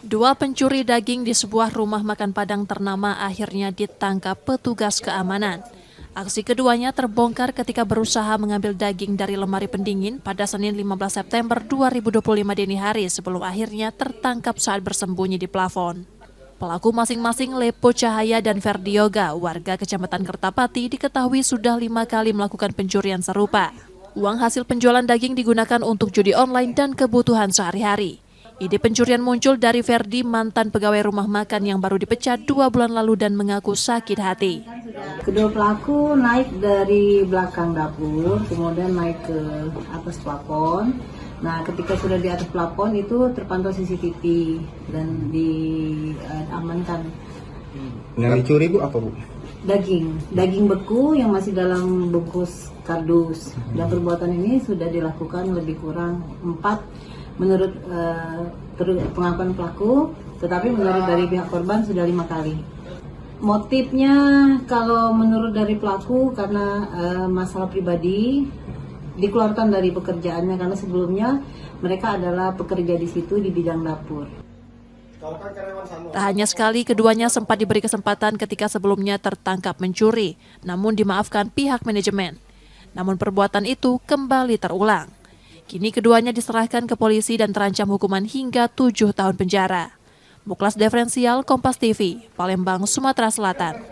Dua pencuri daging di sebuah rumah makan Padang ternama akhirnya ditangkap petugas keamanan. Aksi keduanya terbongkar ketika berusaha mengambil daging dari lemari pendingin pada Senin 15 September 2025 dini hari sebelum akhirnya tertangkap saat bersembunyi di plafon. Pelaku masing-masing Lepo Cahaya dan Ferdi Yoga, warga Kecamatan Kertapati, diketahui sudah 5 kali melakukan pencurian serupa. Uang hasil penjualan daging digunakan untuk judi online dan kebutuhan sehari-hari. Ide pencurian muncul dari Ferdi, mantan pegawai rumah makan yang baru dipecat 2 bulan lalu dan mengaku sakit hati. Kedua pelaku naik dari belakang dapur, kemudian naik ke atas plafon. Nah, ketika sudah di atas plafon itu terpantau CCTV dan diamankan. Yang dicuri Bu apa Bu? Daging beku yang masih dalam bungkus kardus. Dan perbuatan ini sudah dilakukan lebih kurang 4 menurut pengakuan pelaku, tetapi menurut dari pihak korban sudah 5 kali. Motifnya kalau menurut dari pelaku karena masalah pribadi, dikeluarkan dari pekerjaannya karena sebelumnya mereka adalah pekerja di situ di bidang dapur. Tak hanya sekali, keduanya sempat diberi kesempatan ketika sebelumnya tertangkap mencuri, namun dimaafkan pihak manajemen. Namun perbuatan itu kembali terulang. Kini keduanya diserahkan ke polisi dan terancam hukuman hingga 7 tahun penjara. Muklas Diferensial, Kompas TV, Palembang, Sumatera Selatan.